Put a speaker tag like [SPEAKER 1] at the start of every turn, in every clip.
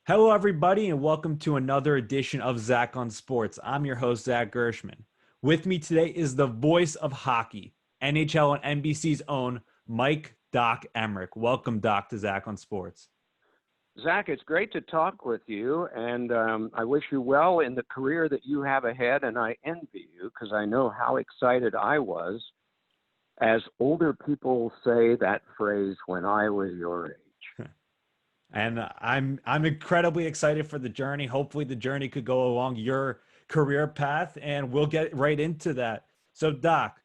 [SPEAKER 1] Hello, everybody, and welcome to another edition of Zach on Sports. I'm your host, Zach Gershman. With me today is the voice of hockey, NHL and NBC's own Mike Doc Emrick. Welcome, Doc, to Zach on Sports.
[SPEAKER 2] Zach, it's great to talk with you, and I wish you well in the career that you have ahead, and I envy you because I know how excited I was, as older people say that phrase, when I was your age.
[SPEAKER 1] And I'm incredibly excited for the journey. Hopefully the journey could go along your career path, and we'll get right into that. So, Doc,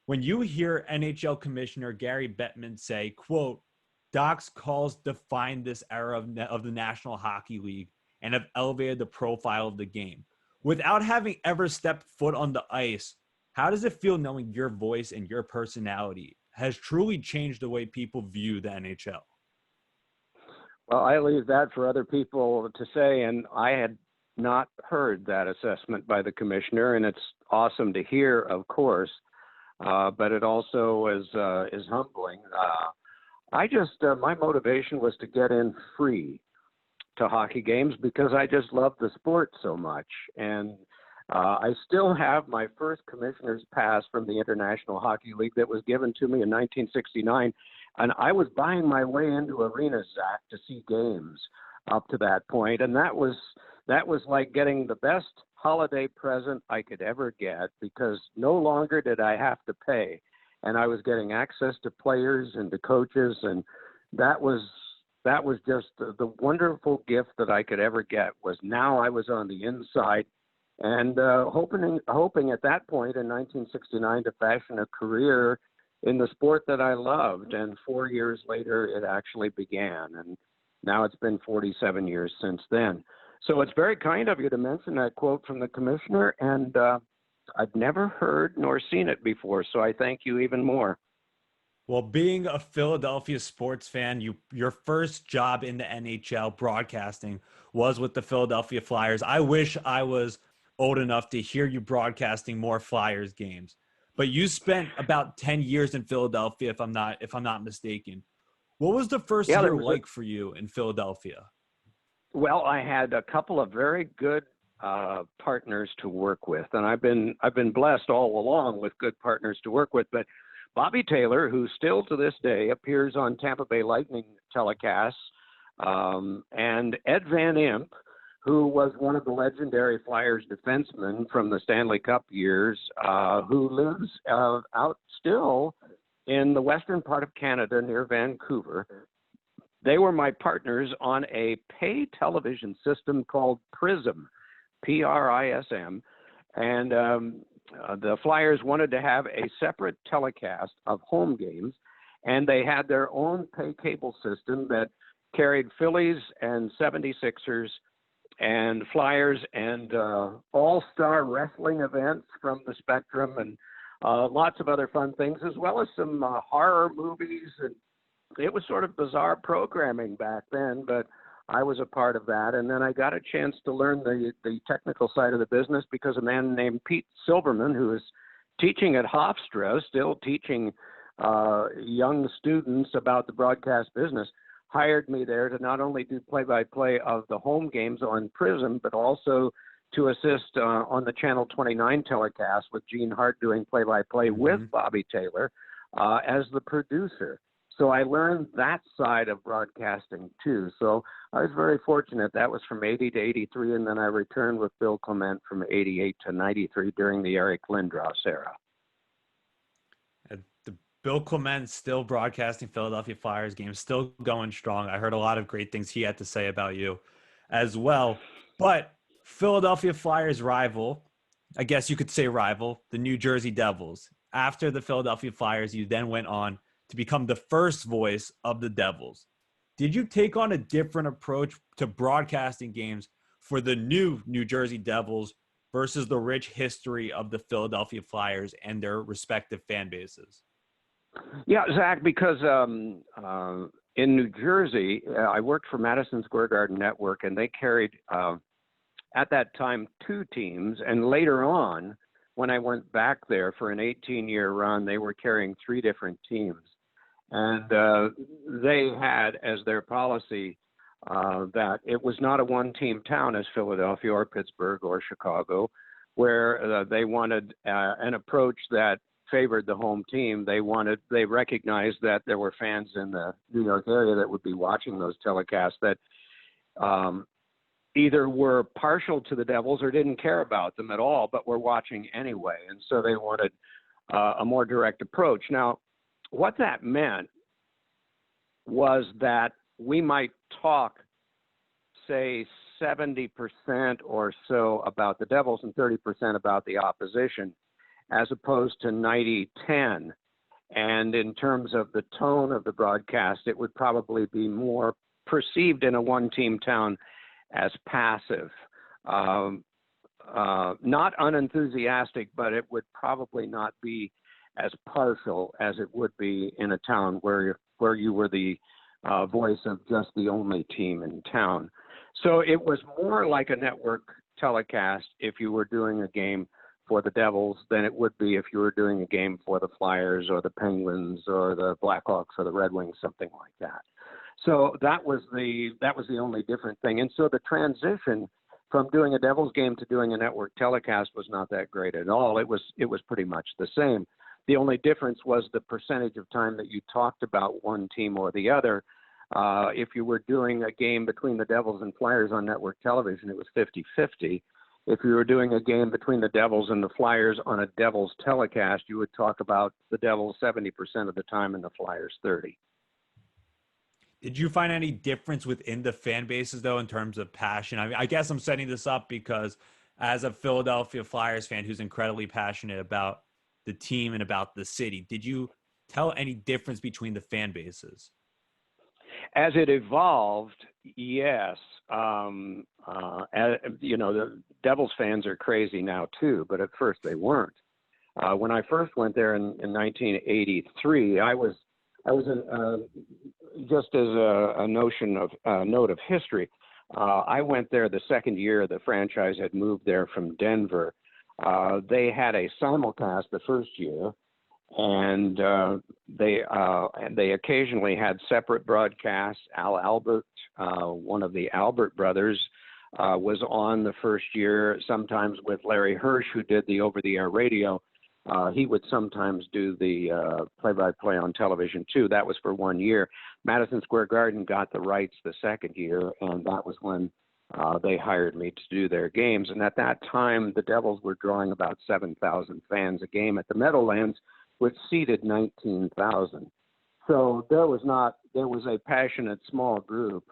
[SPEAKER 1] when you hear NHL Commissioner Gary Bettman say, quote, Doc's calls define this era of the National Hockey League and have elevated the profile of the game. Without having ever stepped foot on the ice, how does it feel knowing your voice and your personality has truly changed the way people view the NHL?
[SPEAKER 2] Well, I leave that for other people to say, and I had not heard that assessment by the commissioner, and it's awesome to hear, of course, but it also is humbling. My motivation was to get in free to hockey games because I just love the sport so much. And I still have my first commissioner's pass from the International Hockey League that was given to me in 1969. And I was buying my way into arenas, Zach, to see games up to that point. And that was like getting the best holiday present I could ever get because no longer did I have to pay. And I was getting access to players and to coaches, and that was just the wonderful gift that I could ever get. Was now I was on the inside, and hoping at that point in 1969 to fashion a career in the sport that I loved. And 4 years later, it actually began, and now it's been 47 years since then. So it's very kind of you to mention that quote from the commissioner, and I've never heard nor seen it before, so I thank you even more.
[SPEAKER 1] Well, being a Philadelphia sports fan, your first job in the NHL broadcasting was with the Philadelphia Flyers. I wish I was old enough to hear you broadcasting more Flyers games. But you spent about 10 years in Philadelphia, if I'm not mistaken. What was the first year like for you in Philadelphia?
[SPEAKER 2] Well, I had a couple of very good partners to work with, and I've been blessed all along with good partners to work with. But Bobby Taylor, who still to this day appears on Tampa Bay Lightning telecasts, and Ed Van Imp, who was one of the legendary Flyers defensemen from the Stanley Cup years, who lives out still in the western part of Canada near Vancouver. They were my partners on a pay television system called Prism. PRISM, and the Flyers wanted to have a separate telecast of home games, and they had their own pay cable system that carried Phillies and 76ers and Flyers and all-star wrestling events from the Spectrum and lots of other fun things, as well as some horror movies. And it was sort of bizarre programming back then, but I was a part of that, and then I got a chance to learn the technical side of the business because a man named Pete Silverman, who is teaching at Hofstra, still teaching young students about the broadcast business, hired me there to not only do play-by-play of the home games on Prism, but also to assist on the Channel 29 telecast with Gene Hart doing play-by-play with Bobby Taylor as the producer. So I learned that side of broadcasting too. So I was very fortunate. That was from 80 to 83, and then I returned with Bill Clement from 88 to 93 during the Eric Lindros era.
[SPEAKER 1] The Bill Clement still broadcasting Philadelphia Flyers games, still going strong. I heard a lot of great things he had to say about you as well. But Philadelphia Flyers rival, I guess you could say rival, the New Jersey Devils. After the Philadelphia Flyers, you then went on to become the first voice of the Devils. Did you take on a different approach to broadcasting games for the new New Jersey Devils versus the rich history of the Philadelphia Flyers and their respective fan bases?
[SPEAKER 2] Yeah, Zach, because in New Jersey, I worked for Madison Square Garden Network, and they carried, at that time, 2 teams. And later on, when I went back there for an 18-year run, they were carrying 3 different teams. And they had as their policy that it was not a one-team town as Philadelphia or Pittsburgh or Chicago, where they wanted an approach that favored the home team. They recognized that there were fans in the New York area that would be watching those telecasts that either were partial to the Devils or didn't care about them at all, but were watching anyway. And so they wanted a more direct approach. Now, what that meant was that we might talk, say, 70% or so about the Devils and 30% about the opposition, as opposed to 90-10. And in terms of the tone of the broadcast, it would probably be more perceived in a one-team town as passive. Not unenthusiastic, but it would probably not be as partial as it would be in a town where you were the voice of just the only team in town. So it was more like a network telecast if you were doing a game for the Devils than it would be if you were doing a game for the Flyers or the Penguins or the Blackhawks or the Red Wings, something like that. So that was the only different thing. And so the transition from doing a Devils game to doing a network telecast was not that great at all. It was pretty much the same. The only difference was the percentage of time that you talked about one team or the other. If you were doing a game between the Devils and Flyers on network television, it was 50-50. If you were doing a game between the Devils and the Flyers on a Devils telecast, you would talk about the Devils 70% of the time and the Flyers 30%.
[SPEAKER 1] Did you find any difference within the fan bases, though, in terms of passion? I mean, I guess I'm setting this up because as a Philadelphia Flyers fan who's incredibly passionate about the team and about the city, did you tell any difference between the fan bases?
[SPEAKER 2] As it evolved, yes. The Devils fans are crazy now, too, but at first they weren't. When I first went there in 1983, I was just as a note of history. I went there the second year the franchise had moved there from Denver. They had a simulcast the first year, and they occasionally had separate broadcasts. Al Albert, one of the Albert brothers, was on the first year, sometimes with Larry Hirsch, who did the over-the-air radio. He would sometimes do the play-by-play on television, too. That was for 1 year. Madison Square Garden got the rights the second year, and that was when they hired me to do their games. And at that time, the Devils were drawing about 7,000 fans a game at the Meadowlands, which seated 19,000. So there was a passionate small group,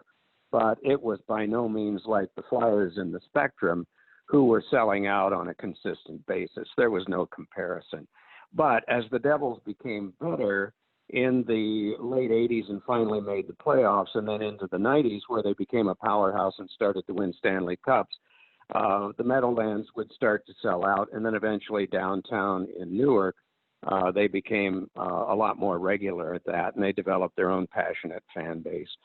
[SPEAKER 2] but it was by no means like the Flyers in the Spectrum, who were selling out on a consistent basis. There was no comparison. But as the Devils became better in the late 80s and finally made the playoffs, and then into the 90s where they became a powerhouse and started to win Stanley Cups, the Meadowlands would start to sell out, and then eventually downtown in Newark, they became a lot more regular at that, and they developed their own passionate fan base.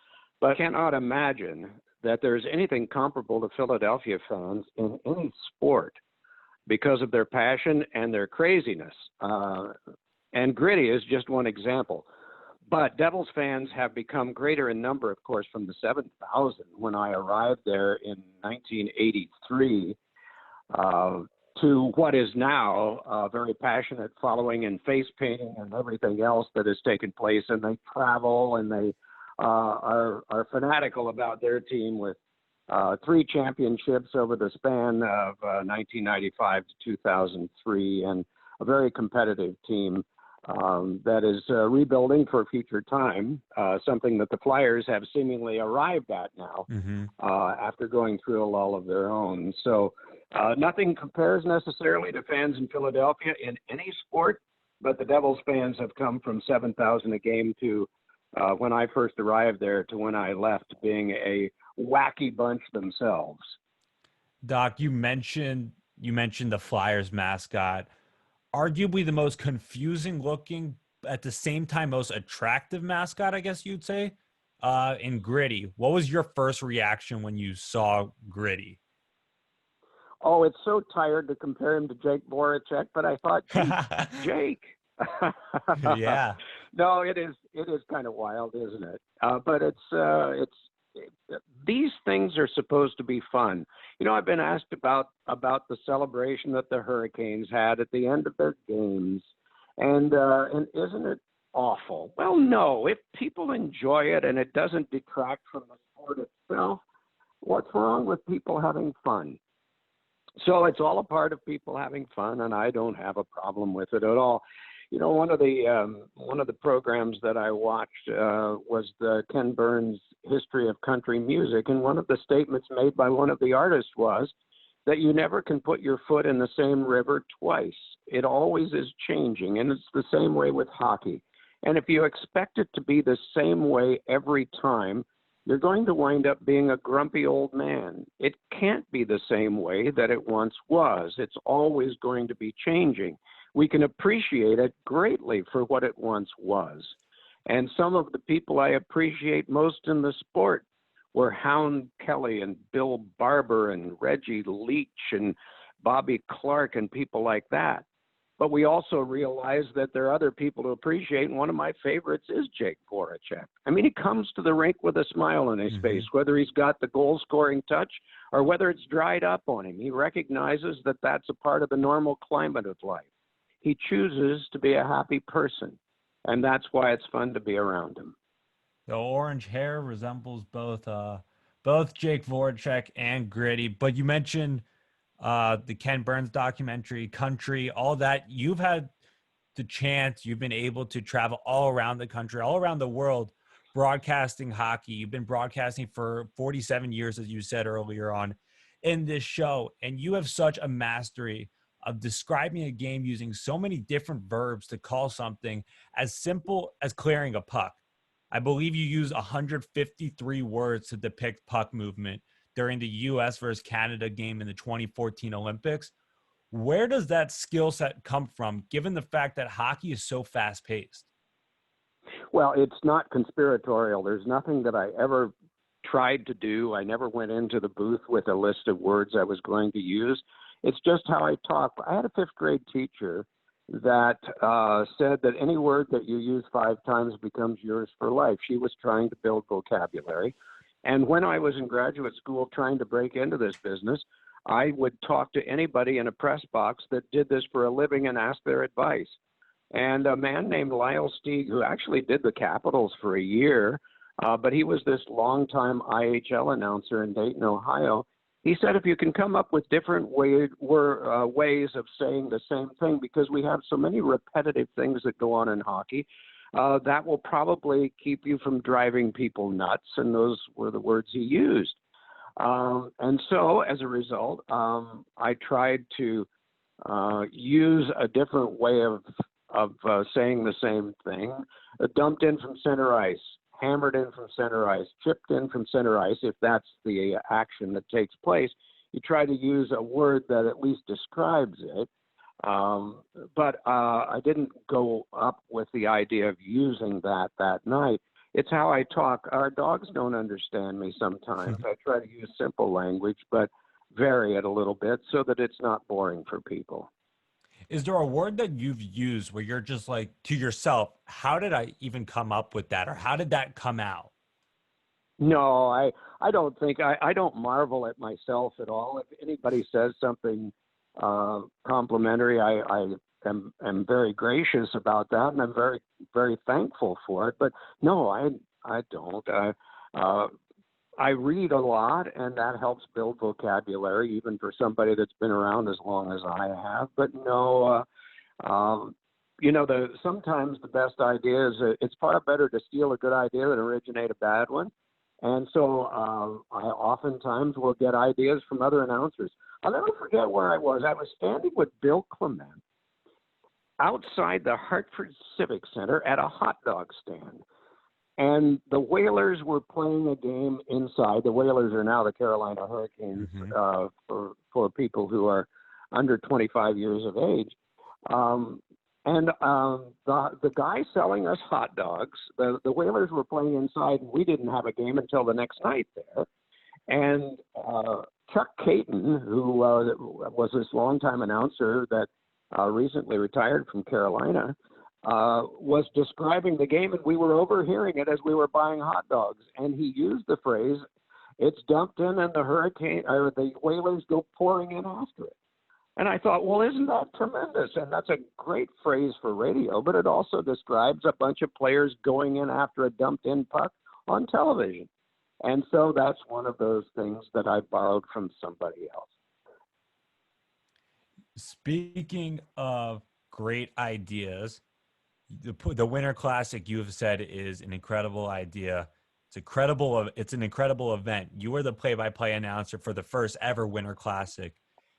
[SPEAKER 2] But I cannot imagine that there's anything comparable to Philadelphia fans in any sport because of their passion and their craziness. And gritty is just one example. But Devils fans have become greater in number, of course, from the 7,000 when I arrived there in 1983 to what is now a very passionate following and face painting and everything else that has taken place. And they travel and they are fanatical about their team with 3 championships over the span of 1995 to 2003, and a very competitive team that is rebuilding for future time, something that the Flyers have seemingly arrived at now after going through a lull of their own. So nothing compares necessarily to fans in Philadelphia in any sport, but the Devils fans have come from 7,000 a game to when I first arrived there to when I left, being a wacky bunch themselves.
[SPEAKER 1] Doc, you mentioned the Flyers mascot, arguably the most confusing looking, at the same time most attractive mascot, I guess you'd say, in Gritty. What was your first reaction when you saw Gritty?
[SPEAKER 2] Oh, it's so tired to compare him to Jake Voracek, but I thought, Jake.
[SPEAKER 1] Yeah.
[SPEAKER 2] No, it is kind of wild, isn't it? But it's these things are supposed to be fun. You know, I've been asked about the celebration that the Hurricanes had at the end of their games, and isn't it awful? Well, no. If people enjoy it and it doesn't detract from the sport itself, what's wrong with people having fun? So it's all a part of people having fun, and I don't have a problem with it at all. You know, one of the programs that I watched was the Ken Burns History of Country Music, and one of the statements made by one of the artists was that you never can put your foot in the same river twice. It always is changing, and it's the same way with hockey. And if you expect it to be the same way every time, you're going to wind up being a grumpy old man. It can't be the same way that it once was. It's always going to be changing. We can appreciate it greatly for what it once was. And some of the people I appreciate most in the sport were Hound Kelly and Bill Barber and Reggie Leach and Bobby Clark and people like that. But we also realize that there are other people to appreciate, and one of my favorites is Jake Voracek. I mean, he comes to the rink with a smile on his face, whether he's got the goal-scoring touch or whether it's dried up on him. He recognizes that that's a part of the normal climate of life. He chooses to be a happy person, and that's why it's fun to be around him.
[SPEAKER 1] The orange hair resembles both Jake Voracek and Gritty. But you mentioned the Ken Burns documentary, Country, all that. You've had the chance, you've been able to travel all around the country, all around the world, broadcasting hockey. You've been broadcasting for 47 years, as you said earlier on in this show, and you have such a mastery of describing a game using so many different verbs to call something as simple as clearing a puck. I believe you use 153 words to depict puck movement during the U.S. versus Canada game in the 2014 Olympics. Where does that skill set come from, given the fact that hockey is so fast-paced?
[SPEAKER 2] Well, it's not conspiratorial. There's nothing that I ever tried to do. I never went into the booth with a list of words I was going to use. It's just how I talk. I had a fifth grade teacher that said that any word that you use 5 times becomes yours for life. She was trying to build vocabulary. And when I was in graduate school trying to break into this business, I would talk to anybody in a press box that did this for a living and ask their advice. And a man named Lyle Stieg, who actually did the Capitals for a year, but he was this longtime IHL announcer in Dayton, Ohio. He said, if you can come up with different ways of saying the same thing, because we have so many repetitive things that go on in hockey, that will probably keep you from driving people nuts. And those were the words he used. And so as a result, I tried to use a different way of saying the same thing. Dumped in from center ice, hammered in from center ice, chipped in from center ice, if that's the action that takes place. You try to use a word that at least describes it. But I didn't go up with the idea of using that night. It's how I talk. Our dogs don't understand me sometimes. I try to use simple language, but vary it a little bit so that it's not boring for people.
[SPEAKER 1] Is there a word that you've used where you're just like to yourself, how did I even come up with that? Or how did that come out?
[SPEAKER 2] No, I don't think, I don't marvel at myself at all. If anybody says something complimentary, I am very gracious about that, and I'm very, very thankful for it. But no, I don't. I read a lot, and that helps build vocabulary, even for somebody that's been around as long as I have. But no, sometimes the best idea is it's far better to steal a good idea than originate a bad one. And so I oftentimes will get ideas from other announcers. I'll never forget where I was. I was standing with Bill Clement outside the Hartford Civic Center at a hot dog stand. And the Whalers were playing a game inside. The Whalers are now the Carolina Hurricanes for people who are under 25 years of age. The guy selling us hot dogs, the Whalers were playing inside, and we didn't have a game until the next night there. And Chuck Caton, who was this longtime announcer that recently retired from Carolina, was describing the game, and we were overhearing it as we were buying hot dogs. And he used the phrase, "It's dumped in, and the hurricane or the Whalers go pouring in after it." And I thought, well, isn't that tremendous? And that's a great phrase for radio, but it also describes a bunch of players going in after a dumped in puck on television. And so that's one of those things that I borrowed from somebody else.
[SPEAKER 1] Speaking of great ideas, the Winter Classic, you have said, is an incredible idea. It's an incredible event. You were the play-by-play announcer for the first ever Winter Classic,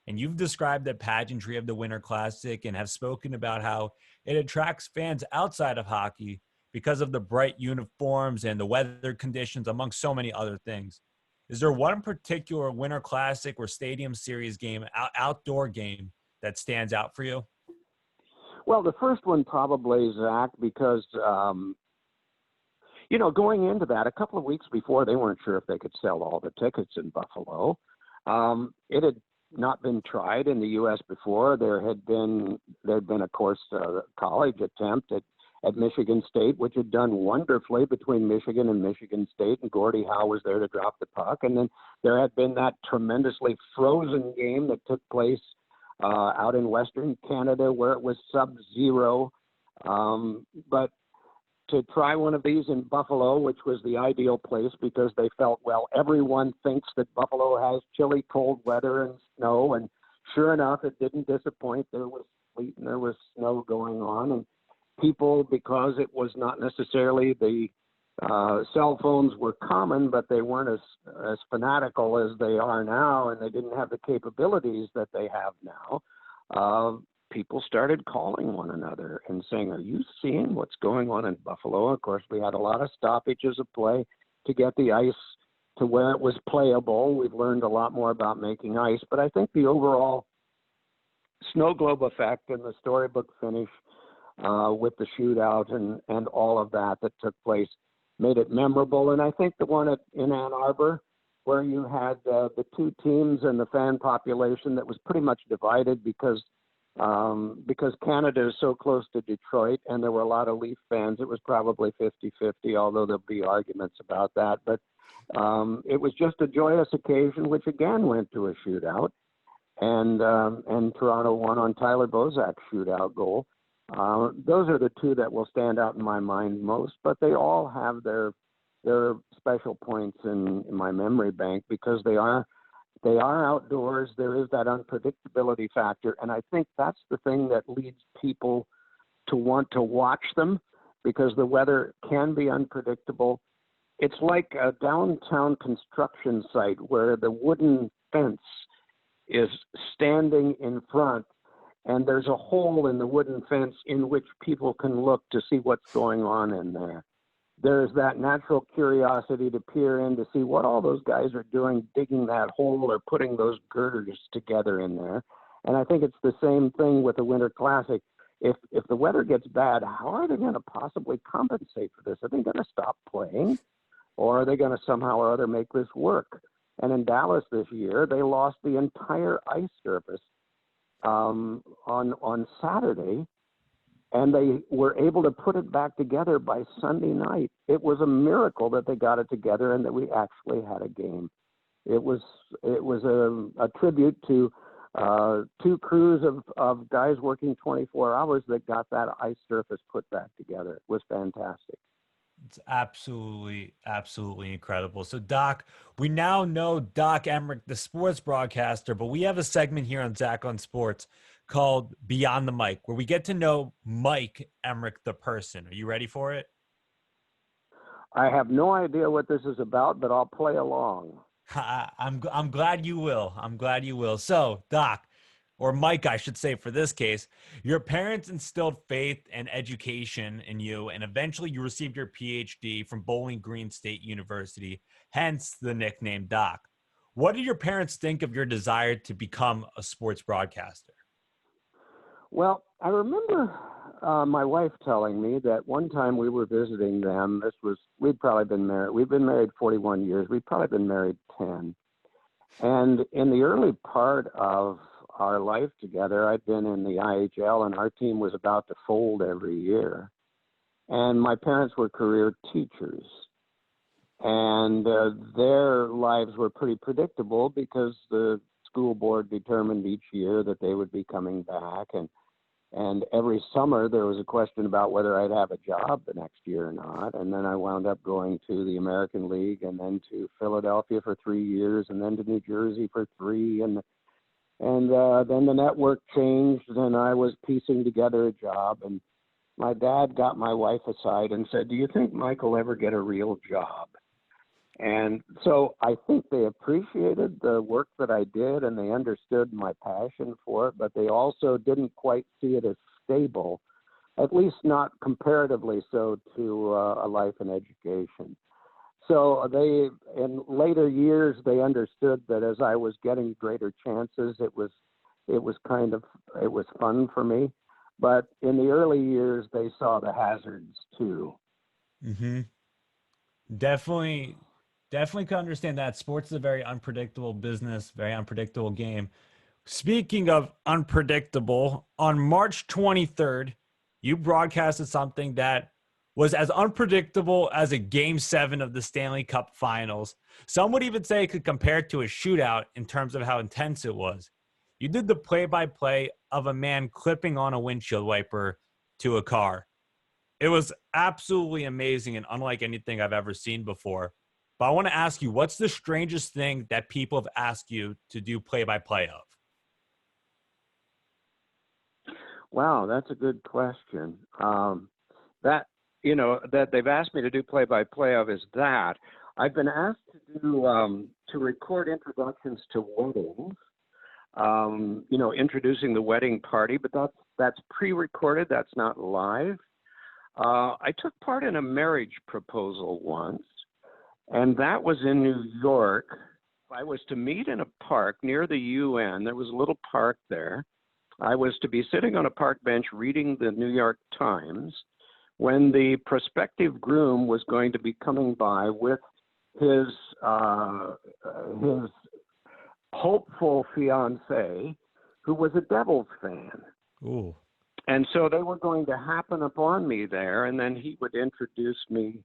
[SPEAKER 1] and you've described the pageantry of the Winter Classic and have spoken about how it attracts fans outside of hockey because of the bright uniforms and the weather conditions, among so many other things. Is there one particular Winter Classic or Stadium Series game, outdoor game, that stands out for you?
[SPEAKER 2] Well, the first one probably, Zach, because, going into that, a couple of weeks before, they weren't sure if they could sell all the tickets in Buffalo. It had not been tried in the U.S. before. There'd been, of course, a college attempt at Michigan State, which had done wonderfully between Michigan and Michigan State, and Gordie Howe was there to drop the puck. And then there had been that tremendously frozen game that took place out in Western Canada where it was sub-zero. But to try one of these in Buffalo, which was the ideal place because they felt, well, everyone thinks that Buffalo has chilly, cold weather and snow. And sure enough, it didn't disappoint. There was sleet and there was snow going on. And people, because it was not necessarily the cell phones were common, but they weren't as fanatical as they are now, and they didn't have the capabilities that they have now. People started calling one another and saying, "Are you seeing what's going on in Buffalo?" Of course, we had a lot of stoppages of play to get the ice to where it was playable. We've learned a lot more about making ice, but I think the overall snow globe effect and the storybook finish with the shootout and all of that took place made it memorable. And I think the one in Ann Arbor, where you had the two teams and the fan population that was pretty much divided because Canada is so close to Detroit and there were a lot of Leaf fans, it was probably 50-50, although there'll be arguments about that. But it was just a joyous occasion, which again went to a shootout. And Toronto won on Tyler Bozak's shootout goal. Those are the two that will stand out in my mind most, but they all have their special points in my memory bank because they are outdoors. There is that unpredictability factor, and I think that's the thing that leads people to want to watch them because the weather can be unpredictable. It's like a downtown construction site where the wooden fence is standing in front and there's a hole in the wooden fence in which people can look to see what's going on in there. There's that natural curiosity to peer in to see what all those guys are doing, digging that hole or putting those girders together in there. And I think it's the same thing with the Winter Classic. If the weather gets bad, how are they going to possibly compensate for this? Are they going to stop playing? Or are they going to somehow or other make this work? And in Dallas this year, they lost the entire ice surface on Saturday, and they were able to put it back together by Sunday night. It was a miracle that they got it together and that we actually had a game. It was a tribute to two crews of guys working 24 hours that got that ice surface put back together. It was fantastic.
[SPEAKER 1] It's absolutely, absolutely incredible. So, Doc, we now know Doc Emrick, the sports broadcaster, but we have a segment here on Zach on Sports called Beyond the Mic, where we get to know Mike Emrick, the person. Are you ready for it?
[SPEAKER 2] I have no idea what this is about, but I'll play along.
[SPEAKER 1] I'm glad you will. I'm glad you will. So, Doc, or Mike, I should say for this case, your parents instilled faith and education in you, and eventually you received your PhD from Bowling Green State University, hence the nickname Doc. What did your parents think of your desire to become a sports broadcaster?
[SPEAKER 2] Well, I remember my wife telling me that one time we were visiting them. We'd probably been married. We've been married 41 years. We'd probably been married 10. And in the early part of our life together. I'd been in the IHL, and our team was about to fold every year. And my parents were career teachers. And their lives were pretty predictable because the school board determined each year that they would be coming back. And every summer there was a question about whether I'd have a job the next year or not. And then I wound up going to the American League, and then to Philadelphia for 3 years, and then to New Jersey for 3. And then the network changed, and I was piecing together a job. And my dad got my wife aside and said, "Do you think Mike will ever get a real job?" And so I think they appreciated the work that I did, and they understood my passion for it, but they also didn't quite see it as stable, at least not comparatively so to a life in education. So they, in later years, they understood that as I was getting greater chances, it was fun for me. But in the early years, they saw the hazards too.
[SPEAKER 1] Mm-hmm. Definitely can understand that. Sports is a very unpredictable business, very unpredictable game. Speaking of unpredictable, on March 23rd, you broadcasted something that was as unpredictable as a Game 7 of the Stanley Cup Finals. Some would even say it could compare to a shootout in terms of how intense it was. You did the play-by-play of a man clipping on a windshield wiper to a car. It was absolutely amazing and unlike anything I've ever seen before. But I want to ask you, what's the strangest thing that people have asked you to do play-by-play of?
[SPEAKER 2] Wow, that's a good question. That they've asked me to do play-by-play of is that I've been asked to record introductions to weddings. Introducing the wedding party, but that's pre-recorded. That's not live. I took part in a marriage proposal once, and that was in New York. I was to meet in a park near the UN. There was a little park there. I was to be sitting on a park bench reading the New York Times when the prospective groom was going to be coming by with his hopeful fiancée, who was a Devils fan.
[SPEAKER 1] Ooh.
[SPEAKER 2] And so they were going to happen upon me there, and then he would introduce me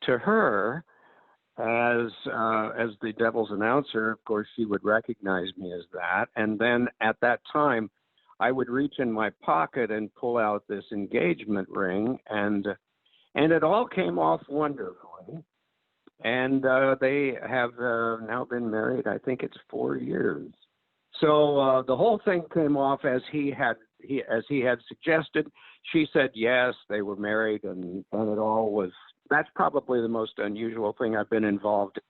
[SPEAKER 2] to her as the Devils announcer. Of course, she would recognize me as that. And then at that time, I would reach in my pocket and pull out this engagement ring, and it all came off wonderfully. And they have now been married, I think it's 4 years. So the whole thing came off as he had suggested. She said yes, they were married, and it all was. That's probably the most unusual thing I've been involved in.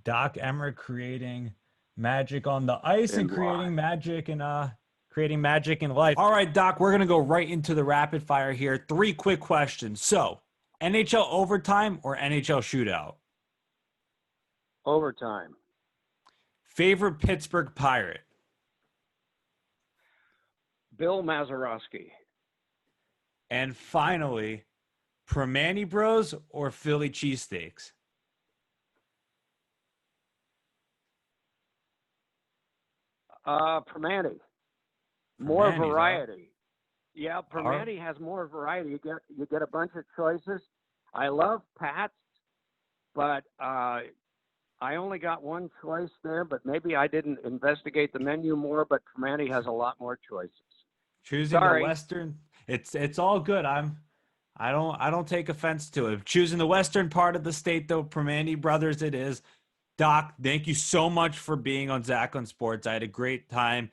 [SPEAKER 1] Doc Emrick creating magic on the ice and creating magic in life. All right, Doc, we're gonna go right into the rapid fire here. 3 quick questions. So, NHL overtime or NHL shootout?
[SPEAKER 2] Overtime.
[SPEAKER 1] Favorite Pittsburgh Pirate?
[SPEAKER 2] Bill Mazeroski.
[SPEAKER 1] And finally, Primanti Bros or Philly cheesesteaks?
[SPEAKER 2] Primanti. More variety. Yeah, Primanti has more variety. You get a bunch of choices. I love Pat's, but I only got one choice there. But maybe I didn't investigate the menu more. But Primanti has a lot more choices.
[SPEAKER 1] Choosing the Western, it's all good. I don't take offense to it. Choosing the Western part of the state, though, Primanti Brothers, it is. Doc, thank you so much for being on Zach on Sports. I had a great time.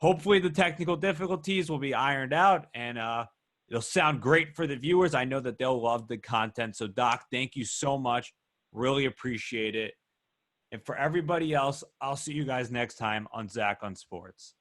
[SPEAKER 1] Hopefully the technical difficulties will be ironed out, and it'll sound great for the viewers. I know that they'll love the content. So, Doc, thank you so much. Really appreciate it. And for everybody else, I'll see you guys next time on Zach on Sports.